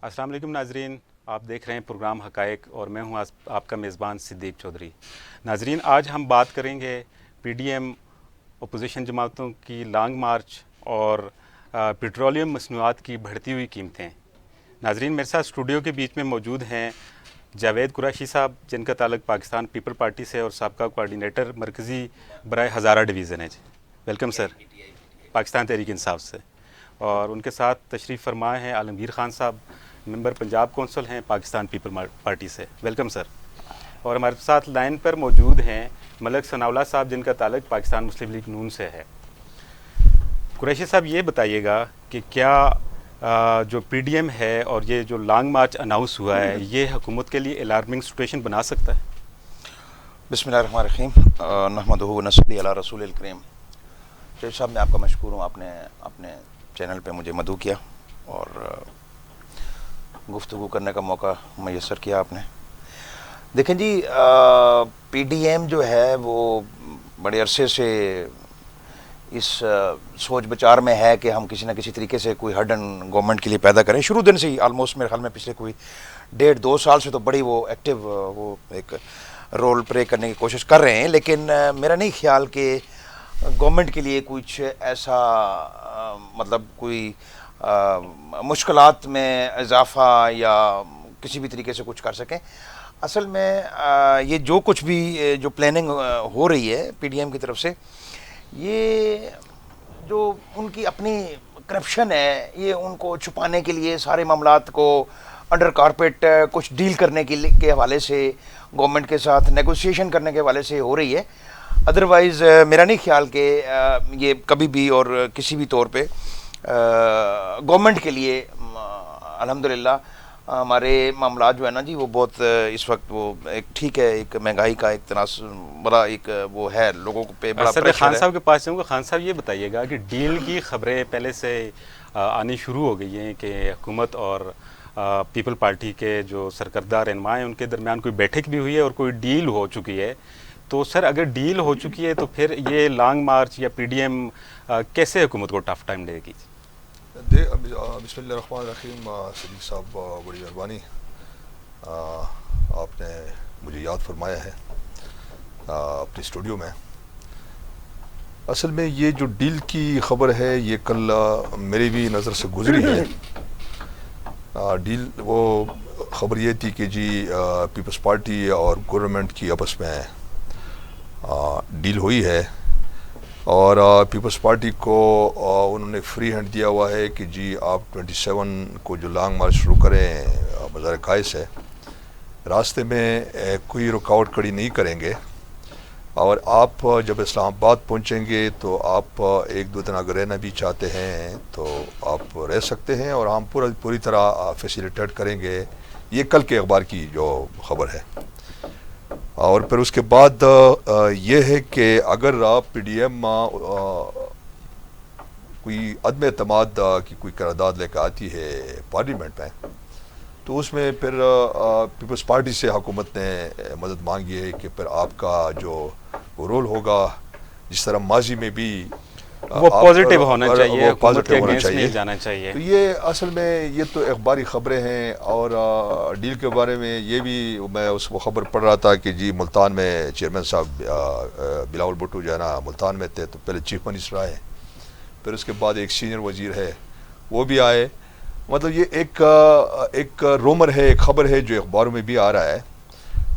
अस्सलाम वालेकुम नाजरीन, आप देख रहे हैं प्रोग्राम हकायक और मैं हूं आपका मेज़बान सिद्दीक चौधरी। नाजरीन, आज हम बात करेंगे पीडीएम अपोजिशन जमातों की लॉन्ग मार्च और पेट्रोलियम मसनूआत की बढ़ती हुई कीमतें। नाजरीन, मेरे साथ स्टूडियो के बीच में मौजूद हैं जावेद कुरैशी साहब, जिनका ताल्लुक पाकिस्तान पीपल पार्टी से और साबका कोआर्डिनेटर मरकज़ी बराए हज़ारा डिवीज़न है। वेलकम सर, पाकिस्तान तहरीक इंसाफ से। और उनके साथ तशरीफ़ फरमा हैं आलमगीर ख़ान साहब, मेंबर पंजाब कौंसिल हैं पाकिस्तान पीपल पार्टी से। Welcome sir. और हमारे साथ लाइन पर मौजूद हैं मलक सनाउल्लाह साहब, जिनका ताल्लुक पाकिस्तान मुस्लिम लीग नून से है। कुरैशी साहब, ये बताइएगा कि क्या जो पीडीएम है और ये जो लॉन्ग मार्च अनाउंस हुआ है, ये हुकूमत के लिए अलार्मिंग सिचुएशन बना सकता है? बिस्मिल्लाहिर्रहमानिर्रहीम, नहमदुहु व नसल्ली अला रसूलिल करीम। शेख साहब, मैं आपका मशकूर हूँ, आपने अपने चैनल पे मुझे मदऊ किया और गुफ्तगू करने का मौका मैसर किया आपने। देखें जी, पीडीएम जो है वो बड़े अरसे से इस सोच विचार में है कि हम किसी न किसी तरीके से कोई हडन गवर्नमेंट के लिए पैदा करें। शुरू दिन से ही आलमोस्ट मेरे ख्याल में पिछले कोई 1.5-2 साल से तो बड़ी वो एक्टिव वो एक रोल प्ले करने की कोशिश कर रहे हैं। लेकिन मेरा नहीं ख्याल कि गवर्नमेंट के लिए कुछ ऐसा मतलब कोई मुश्किलात में इजाफा या किसी भी तरीके से कुछ कर सकें। असल में ये जो कुछ भी जो प्लानिंग हो रही है पीडीएम की तरफ से, ये जो उनकी अपनी करप्शन है, ये उनको छुपाने के लिए सारे मामलात को अंडर कारपेट कुछ डील करने के हवाले से गवर्नमेंट के साथ नेगोशिएशन करने के हवाले से हो रही है। अदरवाइज़ मेरा नहीं ख्याल कि ये कभी भी और किसी भी तौर पे गवर्नमेंट के लिए अल्हम्दुलिल्लाह हमारे मामला जो है ना जी, वो बहुत इस वक्त वो एक ठीक है, एक महंगाई का एक बड़ा एक वो है, लोगों पे बड़ा प्रेशर है। खान साहब के पास जाऊँगा। खान साहब, ये बताइएगा कि डील की खबरें पहले से आनी शुरू हो गई हैं कि हुकूमत और पीपल पार्टी के जो सरकर्दा रहनुमा हैं उनके दरमियान कोई बैठक भी हुई है और कोई डील हो चुकी है। तो सर, अगर डील हो चुकी है तो फिर ये लॉन्ग मार्च या पीडीएम कैसे हुकूमत को टफ टाइम देगी? बिस्मिल्लाहिर्रहमानिर्रहीम। सदीक साहब, बड़ी मेहरबानी, आपने मुझे याद फरमाया है अपने स्टूडियो में। असल में ये जो डील की ख़बर है, ये कल मेरी भी नज़र से गुजरी है। डील वो ख़बर ये थी कि जी पीपल्स पार्टी और गवर्नमेंट की आपस में डील हुई है और पीपल्स पार्टी को उन्होंने फ्री हैंड दिया हुआ है कि जी आप 27 को जो लॉन्ग मार्च शुरू करें मज़ार कायस है, रास्ते में कोई रुकावट खड़ी नहीं करेंगे और आप जब इस्लामाबाद पहुंचेंगे तो आप 1-2 दिन अगर रहना भी चाहते हैं तो आप रह सकते हैं और हम पूरी तरह फैसिलिटेट करेंगे। ये कल के अखबार की जो ख़बर है। और फिर उसके बाद ये है कि अगर आप पीडीएम कोई अदम एतमाद की कोई करारदाद लेकर आती है पार्लियामेंट में, तो उसमें फिर पीपल्स पार्टी से हुकूमत ने मदद मांगी है कि फिर आपका जो रोल होगा, जिस तरह माजी में भी वो पॉजिटिव होना चाहिए, पॉजिटिव होना चाहिए, जाना चाहिए। तो ये असल में ये तो अखबारी ख़बरें हैं। और डील के बारे में ये भी मैं वो ख़बर पढ़ रहा था कि जी मुल्तान में चेयरमैन साहब बिलावल भुट्टो जो है ना मुल्तान में थे, तो पहले चीफ मिनिस्टर आए, फिर उसके बाद एक सीनियर वजीर है वो भी आए। मतलब ये एक रूमर है, एक ख़बर है जो अखबारों में भी आ रहा है।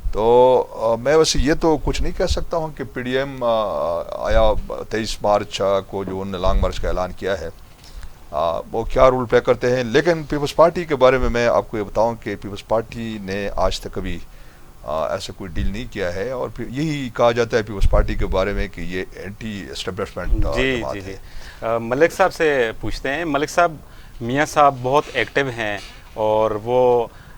तो मैं वैसे ये तो कुछ नहीं कह सकता हूँ कि पीडीएम आया 23 मार्च को जो उन्होंने लॉन्ग मार्च का ऐलान किया है वो क्या रोल प्ले करते हैं। लेकिन पीपल्स पार्टी के बारे में मैं आपको ये बताऊँ कि पीपल्स पार्टी ने आज तक कभी ऐसा कोई डील नहीं किया है और फिर यही कहा जाता है पीपल्स पार्टी के बारे में कि ये एंटी एस्टेब्लिशमेंट जमात है। मलिक साहब से पूछते हैं। मलिक साहब, मियाँ साहब बहुत एक्टिव हैं और वो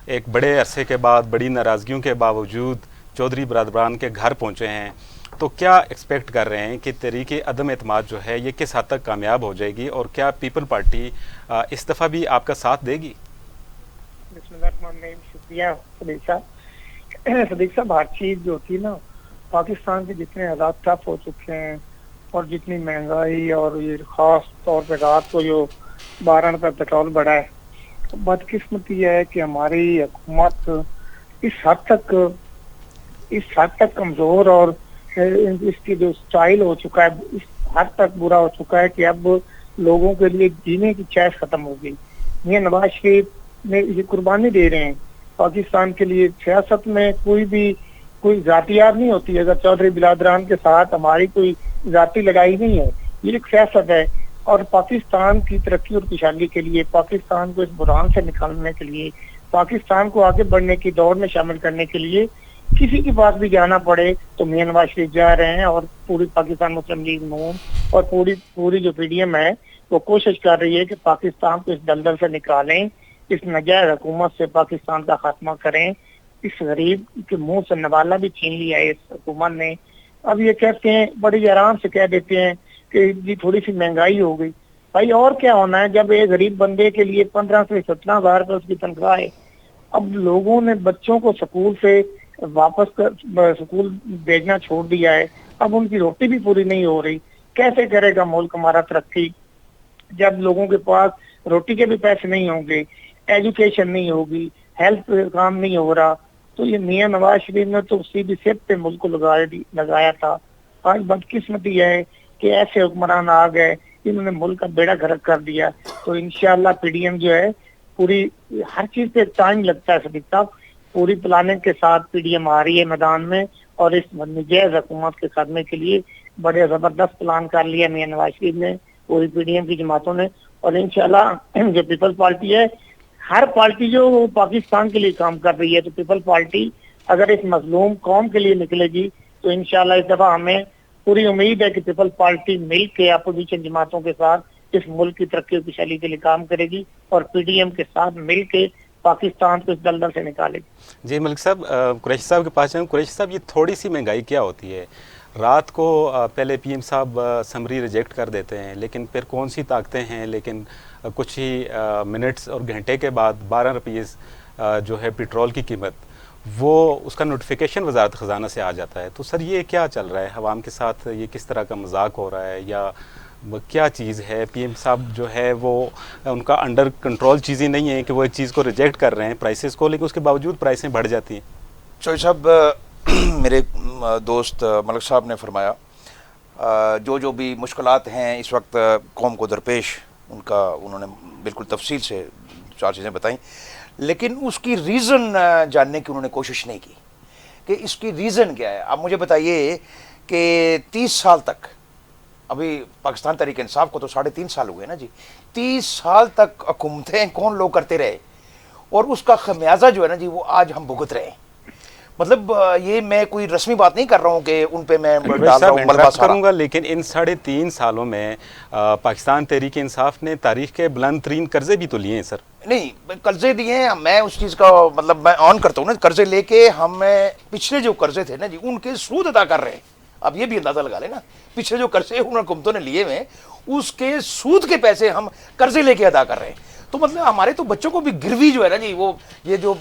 एक बड़े अरसे के बाद बड़ी नाराज़गियों के बावजूद चौधरी बरादरान के घर पहुँचे हैं, तो क्या एक्सपेक्ट कर रहे हैं कि तहरीक अदम एतमाद जो है ये किस हद तक कामयाब हो जाएगी और क्या पीपल पार्टी इस दफ़ा भी आपका साथ देगी? शुक्रिया सदीक साहब। सदीक साहब, हर चीज़ जो थी ना, पाकिस्तान के जितने हालात टफ हो चुके हैं और जितनी महंगाई और ये ख़ास तौर पर रात को जो 12 रुपये पेट्रोल बढ़ा है, बदकिस्मती है कि हमारी हुकूमत इस हद तक कमजोर और इसकी जो स्टाइल हो चुका है इस हद तक बुरा हो चुका है कि अब लोगों के लिए जीने की चाह खत्म हो गई। मियां नवाज शरीफ ने ये कुर्बानी दे रहे हैं पाकिस्तान के लिए। सियासत में कोई जातियात नहीं होती। अगर चौधरी बिलादरान के साथ हमारी कोई जाति लड़ाई नहीं है, ये एक सियासत है। और पाकिस्तान की तरक्की और खुशहाली के लिए, पाकिस्तान को इस बुरान से निकालने के लिए, पाकिस्तान को आगे बढ़ने की दौड़ में शामिल करने के लिए किसी के पास भी जाना पड़े तो मियां नवाज शरीफ जा रहे हैं। और पूरी पाकिस्तान मुस्लिम लीग नून और पूरी जो पीडीएम है वो कोशिश कर रही है कि पाकिस्तान को इस दलदल से निकालें, इस नाजायज हुकूमत से पाकिस्तान का खात्मा करें। इस गरीब के मुंह से नवाला भी छीन लिया है इस हुकूमत ने। अब ये कहते हैं, बड़ी आराम से कह देते हैं कि जी थोड़ी सी महंगाई हो गई। भाई और क्या होना है जब एक गरीब बंदे के लिए 15 से 17 हज़ार रुपये उसकी तनख्वाह है। अब लोगों ने बच्चों को स्कूल से स्कूल भेजना छोड़ दिया है, अब उनकी रोटी भी पूरी नहीं हो रही। कैसे करेगा मुल्क हमारा तरक्की जब लोगों के पास रोटी के भी पैसे नहीं होंगे, एजुकेशन नहीं होगी, हेल्थ काम नहीं हो रहा। तो ये मियां नवाज शरीफ ने तो सीधी सिर पे मुल्क को लगाया था। आज बदकिस्मती है कि ऐसे हुक्मरान आ गए, इन्होंने मुल्क का बेड़ा गर्क कर दिया। तो इंशाअल्लाह पीडीएम जो है पूरी हर चीज पे टाइम लगता है सदीक साहब, पूरी प्लानिंग के साथ पीडीएम आ रही है मैदान में और इस नाजायज हुकूमत के खात्मे के लिए बड़े जबरदस्त प्लान कर लिया मियां नवाज शरीफ ने, पूरी पीडीएम की जमातों ने। और इंशाल्लाह जो पीपल्स पार्टी है, हर पार्टी जो पाकिस्तान के लिए काम कर रही है, तो पीपल पार्टी अगर इस मजलूम कौम के लिए निकलेगी तो इंशाल्लाह इस दफा हमें पूरी उम्मीद है कि पीपल पार्टी मिल के अपोजिशन जमातों के साथ इस मुल्क की तरक्की और खुशहाली के लिए काम करेगी और पीडीएम के साथ मिल के पाकिस्तान को इस दलदल से निकालेगी। जी मलिक साहब, कुरैशी साहब के पास जाऊँ। कुरैशी साहब, ये थोड़ी सी महंगाई क्या होती है? रात को पहले पीएम साहब समरी रिजेक्ट कर देते हैं, लेकिन फिर कौन सी ताकतें हैं, लेकिन कुछ ही मिनट्स और घंटे के बाद 12 रुपये जो है पेट्रोल की कीमत, वो उसका नोटिफिकेशन वजारत ख़जाना से आ जाता है। तो सर ये क्या चल रहा है अवाम के साथ? ये किस तरह का मजाक हो रहा है या क्या चीज़ है? पीएम साहब जो है वो उनका अंडर कंट्रोल चीज़ें नहीं है कि वो एक चीज़ को रिजेक्ट कर रहे हैं प्राइसेस को, लेकिन उसके बावजूद प्राइसें बढ़ जाती हैं। चौधरी साहब, मेरे दोस्त मलिक साहब ने फरमाया जो भी मुश्किलात हैं इस वक्त कौम को दरपेश, उनका उन्होंने बिल्कुल तफसील से 4 चीज़ें बताई, लेकिन उसकी रीज़न जानने की उन्होंने कोशिश नहीं की कि इसकी रीज़न क्या है। आप मुझे बताइए कि 30 साल तक, अभी पाकिस्तान तहरीक इंसाफ को तो 3.5 साल हुए ना जी, 30 साल तक हुकूमतें कौन लोग करते रहे और उसका खमियाजा जो है ना जी वो आज हम भुगत रहे हैं। मतलब ये मैं कोई रस्मी बात नहीं कर रहा हूँ कि उन पे मैं डाल रहा हूँ मलबा करूँगा, लेकिन इन 3.5 सालों में पाकिस्तान तहरीक इंसाफ ने तारीख के बुलंद तरीन कर्जे भी तो लिए हैं सर। नहीं, कर्जे दिए हैं, मैं उस चीज़ का मतलब मैं ऑन करता हूँ ना, कर्जे लेके हम पिछले जो कर्जे थे ना जी उनके सूद अदा कर रहे हैं। अब ये भी अंदाजा लगा लेना, पिछले जो कर्जे उन हुकूमतों ने लिए हुए उसके सूद के पैसे हम कर्जे लेके अदा कर रहे हैं। तो मतलब हमारे तो बच्चों को भी गिरवी जो है ना जी, वो ये जो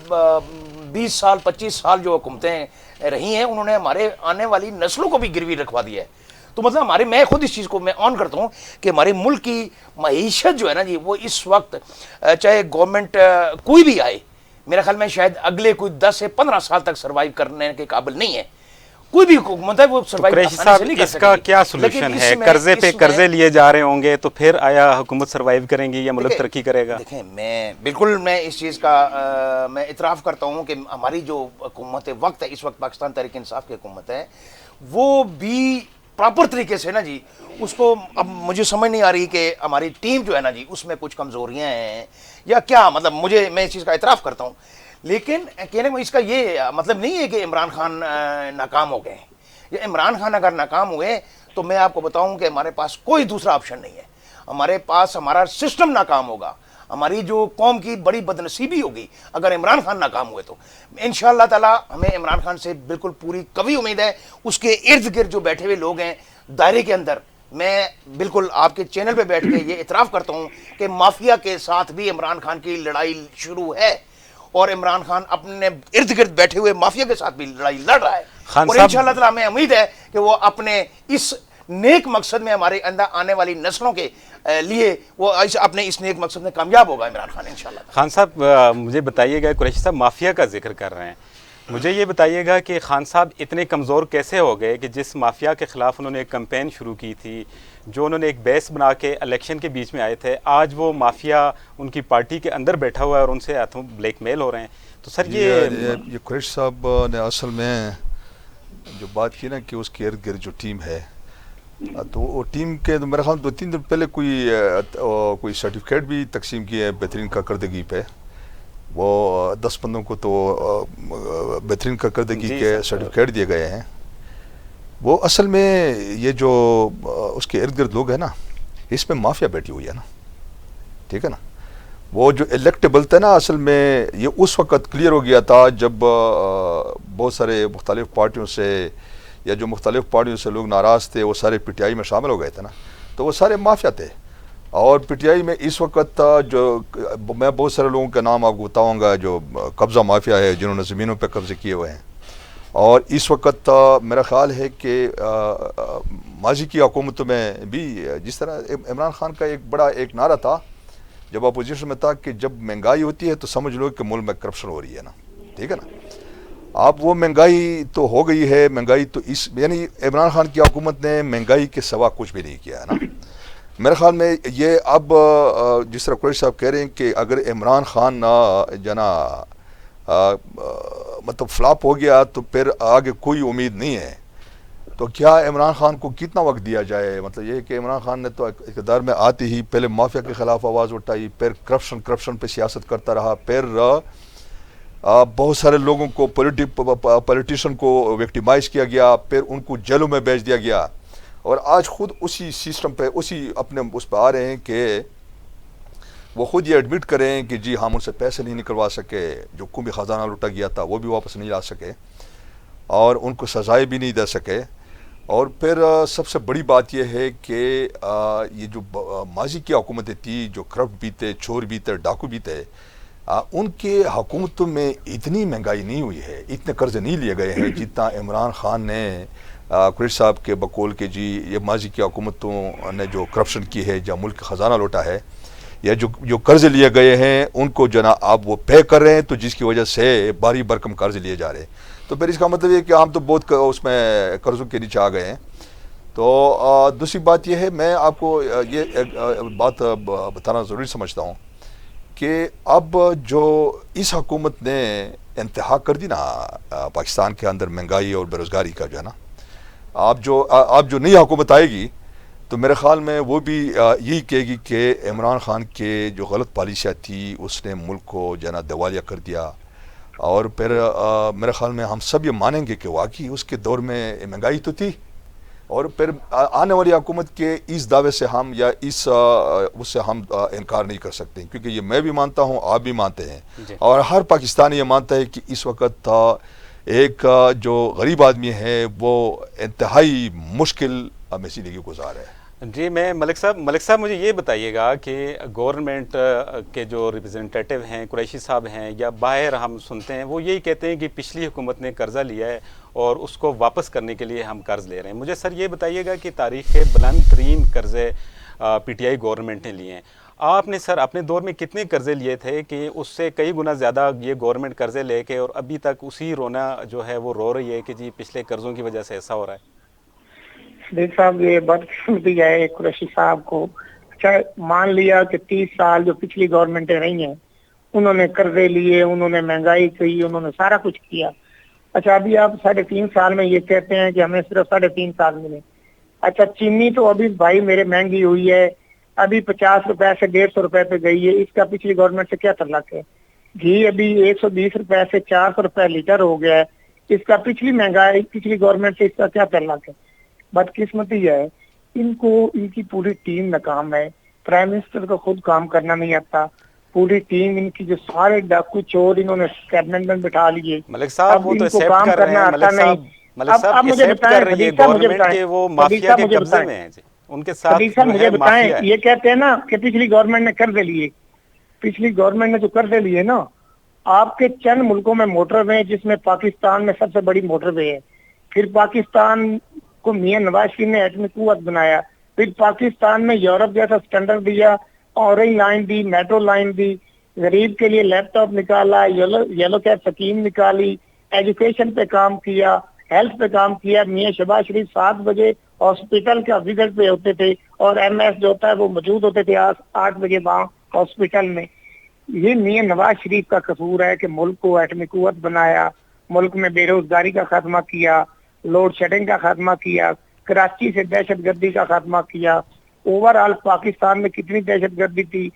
20 साल 25 साल जो हुकूमतें रही हैं उन्होंने हमारे आने वाली नस्लों को भी गिरवी रखवा दिया है। तो मतलब हमारे, मैं खुद इस चीज़ को मैं ऑन करता हूँ कि हमारे मुल्क की मईशत जो है ना जी वो इस वक्त चाहे गवर्नमेंट कोई भी आए, मेरा ख्याल में शायद अगले कोई 10 से 15 साल तक सर्वाइव करने के काबिल नहीं है कोई भी हुकूमत है वो सर्वाइव नहीं कर इसका क्या सोल्यूशन है? कर्जे पे कर्जे लिए जा रहे होंगे तो फिर आया हुकूमत सर्वाइव करेंगी या मुल्क तरक्की करेगा? देखें, मैं इस चीज़ का मैं इतराफ़ करता हूँ कि हमारी जो हुकूमत वक्त है इस वक्त पाकिस्तान तहरीक इंसाफ की हुकूमत है वो भी प्रॉपर तरीके से ना जी उसको, अब मुझे समझ नहीं आ रही कि हमारी टीम जो है ना जी उसमें कुछ कमज़ोरियाँ हैं या क्या, मतलब मैं इस चीज़ का इतराफ़ करता हूँ, लेकिन कहने में इसका ये मतलब नहीं है कि इमरान खान नाकाम हो गए। या इमरान खान अगर नाकाम हुए तो मैं आपको बताऊं कि हमारे पास कोई दूसरा ऑप्शन नहीं है। हमारे पास हमारा सिस्टम नाकाम होगा, हमारी जो कौम की बड़ी बदनसीबी होगी अगर इमरान खान नाकाम हुए। तो इंशाअल्लाह ताला हमें इमरान खान से बिल्कुल पूरी कवी उम्मीद है। उसके इर्द गिर्द जो बैठे हुए लोग हैं दायरे के अंदर, मैं बिल्कुल आपके चैनल पे बैठ के ये इतराफ़ करता हूँ कि माफिया के साथ भी इमरान खान की लड़ाई शुरू है और इमरान खान अपने इर्द गिर्द बैठे हुए माफिया के साथ भी लड़ाई लड़ रहा है। और इंशाअल्लाह ताला हमें उम्मीद है कि वो अपने इस नेक मकसद में हमारे अंदर आने वाली नस्लों के لیے وہ اپنے اس نیک مقصد میں کامیاب ہوگا عمران خان انشاءاللہ. خان صاحب مجھے بتائیے گا، قریشی صاحب مافیا کا ذکر کر رہے ہیں، مجھے یہ بتائیے گا کہ خان صاحب اتنے کمزور کیسے ہو گئے کہ جس مافیا کے خلاف انہوں نے ایک کمپین شروع کی تھی، جو انہوں نے ایک بیس بنا کے الیکشن کے بیچ میں آئے تھے، آج وہ مافیا ان کی پارٹی کے اندر بیٹھا ہوا ہے اور ان سے ہاتھوں بلیک میل ہو رہے ہیں. تو سر یہ قریشی صاحب نے اصل میں جو بات کی نا کہ اس کے ارد گرد جو ٹیم ہے، تو وہ ٹیم کے میرے خیال 2-3 دن پہلے کوئی سرٹیفکیٹ بھی تقسیم کیے ہیں بہترین کارکردگی پہ. وہ 10 بندوں کو تو بہترین کارکردگی کے سرٹیفکیٹ دیے گئے ہیں. وہ اصل میں یہ جو اس کے ارد گرد لوگ ہیں نا، اس میں مافیا بیٹھی ہوئی ہے نا، ٹھیک ہے نا. وہ جو الیکٹیبل تھے نا، اصل میں یہ اس وقت کلیئر ہو گیا تھا جب بہت سارے مختلف پارٹیوں سے یا جو مختلف پارٹیوں سے لوگ ناراض تھے وہ سارے پی ٹی آئی میں شامل ہو گئے تھے نا، تو وہ سارے مافیا تھے. اور پی ٹی آئی میں اس وقت جو میں بہت سارے لوگوں کے نام آپ کو بتاؤں گا جو قبضہ مافیا ہے، جنہوں نے زمینوں پہ قبضے کیے ہوئے ہیں. اور اس وقت میرا خیال ہے کہ ماضی کی حکومتوں میں بھی جس طرح عمران خان کا ایک بڑا ایک نعرہ تھا جب اپوزیشن میں تھا کہ جب مہنگائی ہوتی ہے تو سمجھ لو کہ ملک میں کرپشن ہو رہی ہے نا، ٹھیک ہے نا. اب وہ مہنگائی تو ہو گئی ہے، مہنگائی تو یعنی عمران خان کی حکومت نے مہنگائی کے سوا کچھ بھی نہیں کیا ہے نا. میرے خیال میں یہ اب جس طرح قریشی صاحب کہہ رہے ہیں کہ اگر عمران خان مطلب فلاپ ہو گیا تو پھر آگے کوئی امید نہیں ہے. تو کیا عمران خان کو کتنا وقت دیا جائے؟ مطلب یہ کہ عمران خان نے تو اقتدار میں آتے ہی پہلے مافیا کے خلاف آواز اٹھائی، پھر کرپشن پہ سیاست کرتا رہا، پھر بہت سارے لوگوں کو پولیٹیشن کو وکٹیمائز کیا گیا، پھر ان کو جیلوں میں بھیج دیا گیا. اور آج خود اسی سسٹم پہ اپنے اس پہ آ رہے ہیں کہ وہ خود یہ ایڈمٹ کریں کہ جی ہم ان سے پیسے نہیں نکلوا سکے، جو قومی خزانہ لوٹا گیا تھا وہ بھی واپس نہیں لا سکے اور ان کو سزائیں بھی نہیں دے سکے. اور پھر سب سے بڑی بات یہ ہے کہ یہ جو ماضی کی حکومتیں تھی، جو کرپٹ بھی تھے، چور بھی تھے، ڈاکو بھی تھے، ان کے حکومتوں میں اتنی مہنگائی نہیں ہوئی ہے، اتنے قرضے نہیں لیے گئے ہیں جتنا عمران خان نے قریشی صاحب کے بقول کہ جی یہ ماضی کی حکومتوں نے جو کرپشن کی ہے، جو ملک کا خزانہ لوٹا ہے، یا جو قرضے لیے گئے ہیں ان کو جو نا آپ وہ پے کر رہے ہیں، تو جس کی وجہ سے بھاری بھرکم قرض لیے جا رہے ہیں. تو پھر اس کا مطلب یہ کہ ہم تو بہت اس میں قرضوں کے نیچے آ گئے ہیں. تو دوسری بات یہ ہے، میں آپ کو یہ بات بتانا ضروری سمجھتا ہوں کہ اب جو اس حکومت نے انتہا کر دی نا پاکستان کے اندر مہنگائی اور بیروزگاری کا، جو ہے نا، آپ جو نئی حکومت آئے گی تو میرے خیال میں وہ بھی یہی کہے گی کہ عمران خان کے جو غلط پالیسیاں تھی اس نے ملک کو جو ہے نا دیوالیہ کر دیا. اور پھر میرے خیال میں ہم سب یہ مانیں گے کہ واقعی اس کے دور میں مہنگائی تو تھی، اور پھر آنے والی حکومت کے اس دعوے سے ہم یا اس سے ہم انکار نہیں کر سکتے، کیونکہ یہ میں بھی مانتا ہوں، آپ بھی مانتے ہیں، اور ہر پاکستانی یہ مانتا ہے کہ اس وقت ایک جو غریب آدمی ہے وہ انتہائی مشکل میں زندگی گزار ہے. جی میں ملک صاحب مجھے یہ بتائیے گا کہ گورنمنٹ کے جو ریپرزنٹیٹیو ہیں، قریشی صاحب ہیں، یا باہر ہم سنتے ہیں، وہ یہی کہتے ہیں کہ پچھلی حکومت نے قرضہ لیا ہے اور اس کو واپس کرنے کے لیے ہم قرض لے رہے ہیں. مجھے سر یہ بتائیے گا کہ تاریخ کے بلند ترین قرضے پی ٹی آئی گورنمنٹ نے لیے ہیں. آپ نے سر اپنے دور میں کتنے قرضے لیے تھے کہ اس سے کئی گنا زیادہ یہ گورنمنٹ قرضے لے کے اور ابھی تک اسی رونا جو ہے وہ رو رہی ہے کہ جی پچھلے قرضوں کی وجہ سے ایسا ہو رہا ہے؟ دیکھ صاحب یہ بدقسمتی ہے قریشی صاحب کو. اچھا مان لیا کہ 30 سال جو پچھلی گورنمنٹیں رہی ہیں انہوں نے قرضے لیے، انہوں نے مہنگائی کی، انہوں نے سارا کچھ کیا. اچھا ابھی آپ 3.5 سال میں یہ کہتے ہیں کہ ہمیں صرف 3.5 سال ملے. اچھا چینی تو ابھی بھائی میرے مہنگی ہوئی ہے، ابھی 50 روپے سے 150 روپے پہ گئی ہے، اس کا پچھلی گورنمنٹ سے کیا تعلق ہے؟ گھی ابھی 120 روپے سے 400 روپے لیٹر ہو گیا ہے، اس کا پچھلی مہنگائی پچھلی گورنمنٹ سے اس کا کیا تعلق ہے؟ بدقسمتی ہے ان کو، ان کی پوری ٹیم ناکام ہے. پرائم منسٹر کو خود کام کرنا نہیں آتا، پوری ٹیم ان کی جو سارے ڈاکو چور انہوں نے کیبنٹ میں بٹھا لیے. ملک صاحب وہ تو ایکسپٹ کر رہے ہیں، ملک صاحب ایکسپٹ کر رہی ہے گورنمنٹ کے وہ مافیا کے قبضے میں ہیں، ان کے ساتھ مجھے بتائیں. یہ کہتے ہیں نا کہ پچھلی گورنمنٹ نے قرضے لیے، پچھلی گورنمنٹ نے جو قرضے لیے نا، آپ کے چند ملکوں میں موٹر وے، جس میں پاکستان میں سب سے بڑی موٹر وے ہے. پھر پاکستان کو میاں نواز شریف نے ایٹمی قوت بنایا، پھر پاکستان میں یورپ جیسا سٹینڈرڈ دیا, اورنج لائن دی, میٹرو لائن دی, غریب کے لیے لیپ ٹاپ نکالا, یلو کیب سکیم نکالی, ایجوکیشن پہ کام کیا, ہیلتھ پہ کام کیا. میاں شہباز شریف 7 بجے ہاسپٹل کا وزٹ پہ ہوتے تھے اور ایم ایس جو ہوتا ہے وہ موجود ہوتے تھے 8 بجے وہاں ہاسپٹل میں. یہ میاں نواز شریف کا قصور ہے کہ ملک کو ایٹمی قوت بنایا, ملک میں بے روزگاری کا خاتمہ کیا, لوڈ شیڈنگ کا خاتمہ کیا, کراچی سے دہشت گردی کا خاتمہ کیا. اوور آل پاکستان میں کتنی دہشت گردی تھی,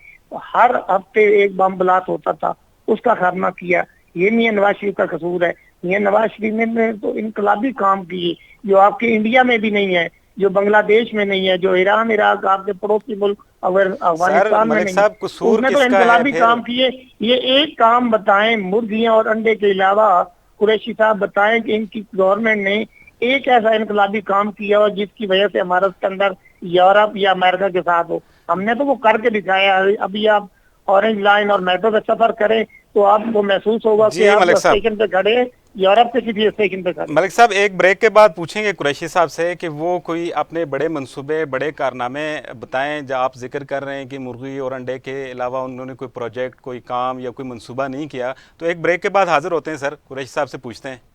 ہر ہفتے ایک بم بلاسٹ ہوتا تھا, اس کا خاتمہ کیا. یہ میاں نواز شریف کا قصور ہے. میاں نواز شریف نے تو انقلابی کام کیے جو آپ کے انڈیا میں بھی نہیں ہے, جو بنگلہ دیش میں نہیں ہے, جو ایران عراق آپ کے پڑوسی ملک افغانستان میں ملک نہیں, صاحب قصور اس نے تو کس کا ہے انقلابی پھر؟ کام کیے. یہ ایک کام بتائیں مرغیاں اور انڈے کے علاوہ, قریشی صاحب بتائیں کہ ان کی گورنمنٹ نے ایک ایسا انقلابی کام کیا ہو جس کی وجہ سے ہمارا اسٹینڈرڈ یورپ یا امریکہ کے ساتھ ہو. ہم نے تو وہ کر کے دکھایا ہے. ابھی آپ اورنج لائن اور میٹرو کا سفر کریں تو آپ کو محسوس ہوگا جی کہ آپ ملک صاحب. اسٹیشن پہ کھڑے ہیں, یورپ کے کسی اسٹیشن پہ کھڑے. ملک صاحب ایک بریک کے بعد پوچھیں گے قریشی صاحب سے کہ وہ کوئی اپنے بڑے منصوبے, بڑے کارنامے بتائیں. جو آپ ذکر کر رہے ہیں کہ مرغی اور انڈے کے علاوہ انہوں نے کوئی پروجیکٹ, کوئی کام یا کوئی منصوبہ نہیں کیا, تو ایک بریک کے بعد حاضر ہوتے ہیں سر, قریشی صاحب سے پوچھتے ہیں.